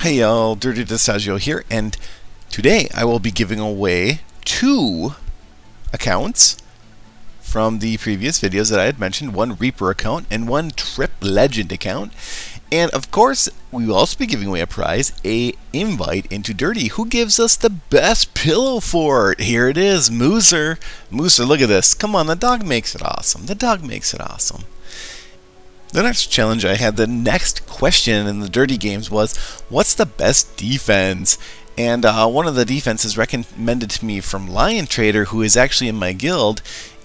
Hey y'all, Dirty Distaggio here, and today I will be giving away 2 accounts from the previous videos that I had mentioned, one Reaper account and one Trip Legend account. And of course, we will also be giving away a prize, a invite into Dirty. Who gives us the best pillow fort? Here it is, Moosezer. Moosezer, look at this. Come on, the dog makes it awesome. The dog makes it awesome. The next challenge I had, the next question in the Dirty games was, what's the best defense? And one of the defenses recommended to me from Lion Trader, who is actually in my guild,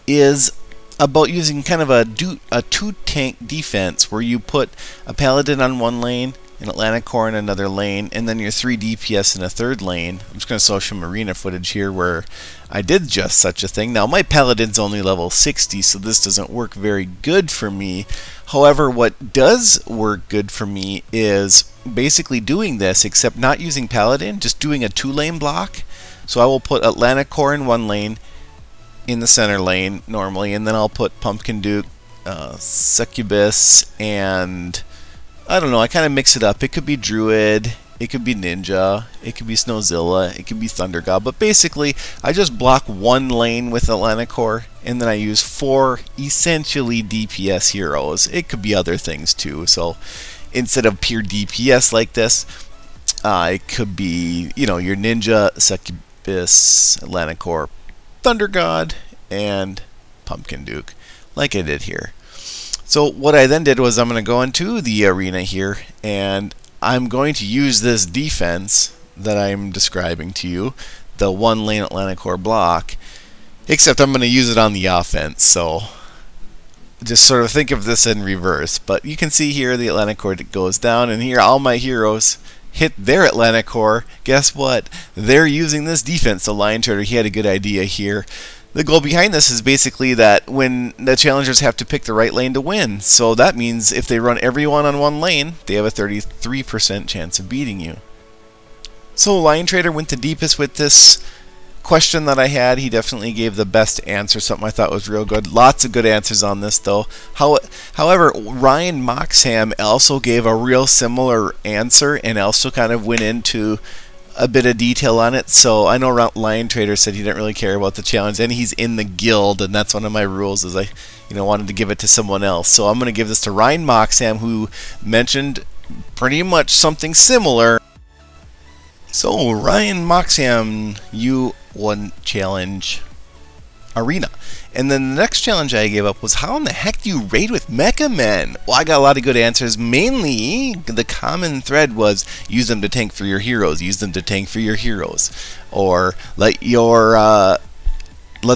is about using kind of a 2-tank defense where you put a Paladin on one lane, an Atlantic Core in another lane, and then your 3 DPS in a third lane. I'm just going to show some arena footage here where I did just such a thing. Now my Paladin's only level 60, so this doesn't work very good for me. However, what does work good for me is basically doing this, except not using Paladin, just doing a 2-lane block. So I will put Atlantic Core in one lane, in the center lane normally, and then I'll put Pumpkin Duke, Succubus, and I don't know, I kind of mix it up. It could be Druid, it could be Ninja, it could be Snowzilla, it could be Thunder God, but basically I just block one lane with Atlantic Core, and then I use 4 essentially DPS heroes. It could be other things too, so instead of pure DPS like this, it could be, you know, your Ninja, Succubus, Atlantic Core, Thunder God, and Pumpkin Duke, like I did here. So what I then did was I'm going to go into the arena here, and I'm going to use this defense that I'm describing to you, the 1-lane Atlantic Core block, except I'm going to use it on the offense. So just sort of think of this in reverse. But you can see here the Atlantic Core goes down, and here all my heroes hit their Atlantic Core. Guess what? They're using this defense. So Lion Trader, he had a good idea here. The goal behind this is basically that when the challengers have to pick the right lane to win. So that means if they run everyone on one lane, they have a 33% chance of beating you. So Lion Trader went the deepest with this question that I had. He definitely gave the best answer, something I thought was real good. Lots of good answers on this though. However, Ryan Moxham also gave a real similar answer and also kind of went into a bit of detail on it. So I know Lion Trader said he didn't really care about the challenge, and he's in the guild, and that's one of my rules, is I wanted to give it to someone else. So I'm going to give this to Ryan Moxham, who mentioned pretty much something similar. So Ryan Moxham, you won challenge arena. And then the next challenge I gave up was, how in the heck do you raid with Mecha Men? Well, I got a lot of good answers. Mainly, the common thread was use them to tank for your heroes. Use them to tank for your heroes. Or let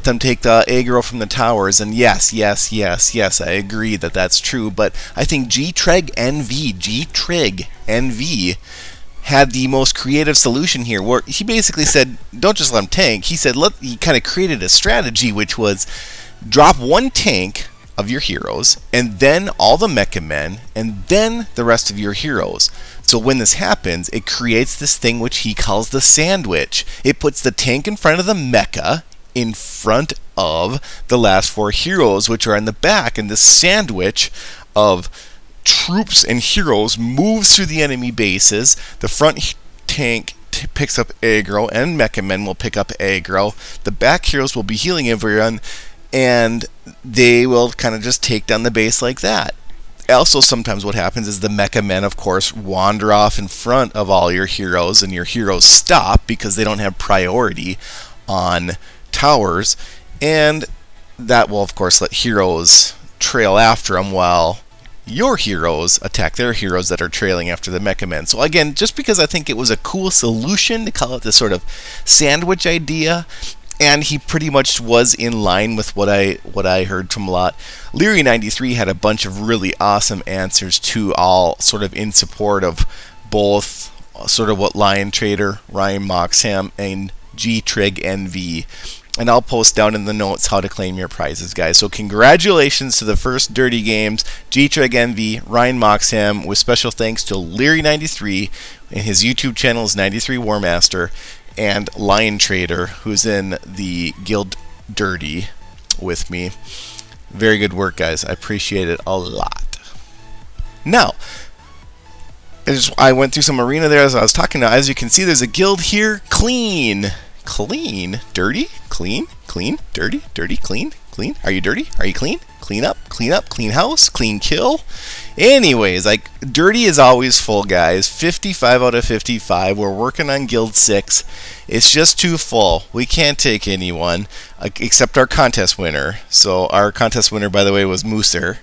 them take the aggro from the towers. And yes, I agree that that's true. But I think gtrigg NV had the most creative solution here, where he basically said, don't just let them tank. He said, he kind of created a strategy, which was drop 1 tank of your heroes, and then all the Mecha Men, and then the rest of your heroes. So when this happens, it creates this thing which he calls the sandwich. It puts the tank in front of the Mecha, in front of the last 4 heroes, which are in the back, and this sandwich of troops and heroes moves through the enemy bases. The front tank picks up aggro, and Mecha Men will pick up aggro. The back heroes will be healing everyone, and they will kind of just take down the base like that. Also, sometimes what happens is the Mecha Men, of course, wander off in front of all your heroes, and your heroes stop because they don't have priority on towers, and that will, of course, let heroes trail after them while your heroes attack their heroes that are trailing after the Mecha Men. So again, just because I think it was a cool solution to call it this sort of sandwich idea, and he pretty much was in line with what I heard from a lot. Leary93 had a bunch of really awesome answers too, all sort of in support of both sort of what Lion Trader, Ryan Moxham, and gtrigg NV. And I'll post down in the notes how to claim your prizes, guys. So congratulations to the first Dirty Games, gtrigg NV, Ryan Moxham, with special thanks to Leary93, and his YouTube channel is 93 Warmaster, and Lion Trader, who's in the Guild Dirty with me. Very good work, guys. I appreciate it a lot. Now, I went through some arena there as I was talking. Now, as you can see, there's a guild here. Clean. Clean. Dirty. Clean. Clean. Dirty. Dirty. Clean. Clean. Are you dirty? Are you clean? Clean up. Clean up. Clean house. Clean kill. Anyways, like, dirty is always full, guys. 55 out of 55. We're working on guild 6. It's just too full. We can't take anyone except our contest winner. So our contest winner, by the way, was Moosezer.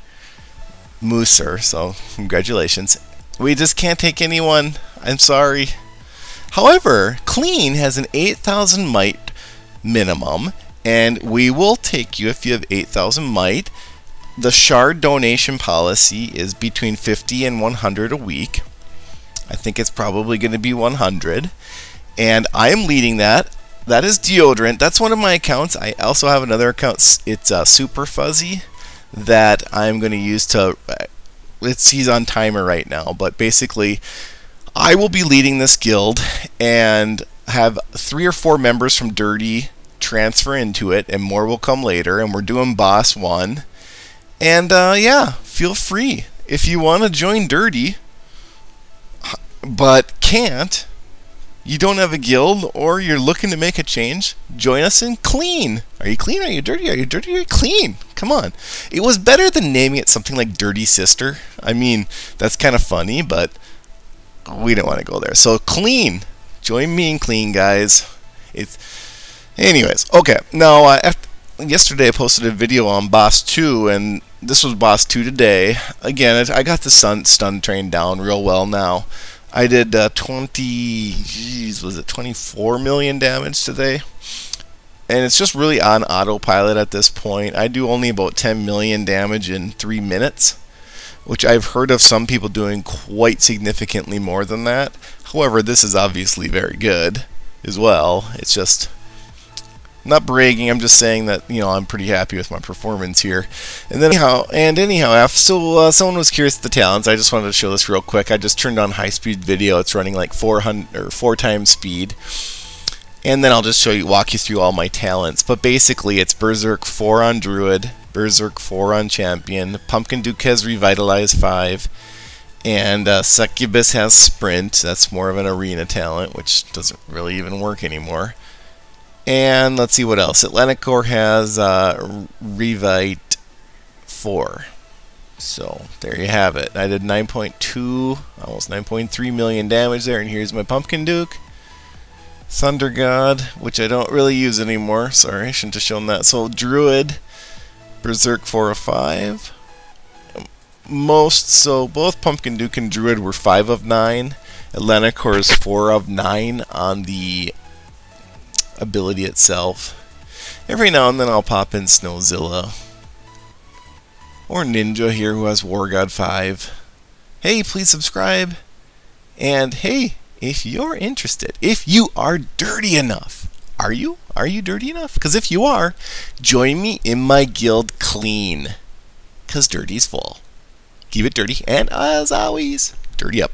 So congratulations. We just can't take anyone. I'm sorry. However, Clean has an 8,000 might minimum, and we will take you if you have 8,000 might. The shard donation policy is between 50 and 100 a week. I think it's probably going to be 100. And I am leading that. That is Deodorant. That's one of my accounts. I also have another account. It's Super Fuzzy that I'm going to use to... he's on timer right now, but basically I will be leading this guild and have 3 or 4 members from Dirty transfer into it, and more will come later. And we're doing Boss 1. And yeah, feel free if you want to join Dirty but can't, you don't have a guild, or you're looking to make a change, join us in Clean. Are you clean? Are you dirty? Are you dirty? Are you clean? Come on. It was better than naming it something like Dirty Sister. I mean, that's kind of funny, but we don't want to go there. So Clean. Join me in Clean, guys. Anyways, okay. Now, yesterday I posted a video on Boss 2, and this was Boss 2 today. Again, I got the stun train down real well now. I did 24 million damage today, and it's just really on autopilot at this point. I do only about 10 million damage in 3 minutes, which I've heard of some people doing quite significantly more than that. However, this is obviously very good as well. It's just... not bragging, I'm just saying that, you know, I'm pretty happy with my performance here. And then anyhow, so someone was curious at the talents. I just wanted to show this real quick. I just turned on high-speed video. It's running like 4 times speed. And then I'll just walk you through all my talents. But basically, it's Berserk 4 on Druid, Berserk 4 on Champion, Pumpkin Duke has Revitalize 5, and Succubus has Sprint. That's more of an arena talent, which doesn't really even work anymore. And let's see what else. Atlantic Core has Revite 4. So there you have it. I did 9.2, almost 9.3 million damage there. And here's my Pumpkin Duke. Thunder God, which I don't really use anymore. Sorry, I shouldn't have shown that. So Druid, Berserk 4 of 5. So both Pumpkin Duke and Druid were 5 of 9. Atlantic Core is 4 of 9 on the ability itself. Every now and then I'll pop in Snowzilla or Ninja here, who has War God 5. Hey, please subscribe. And hey, if you're interested, if you are dirty enough, are you dirty enough? Because if you are, join me in my guild Clean, because dirty's full. Keep it dirty, and as always, dirty up.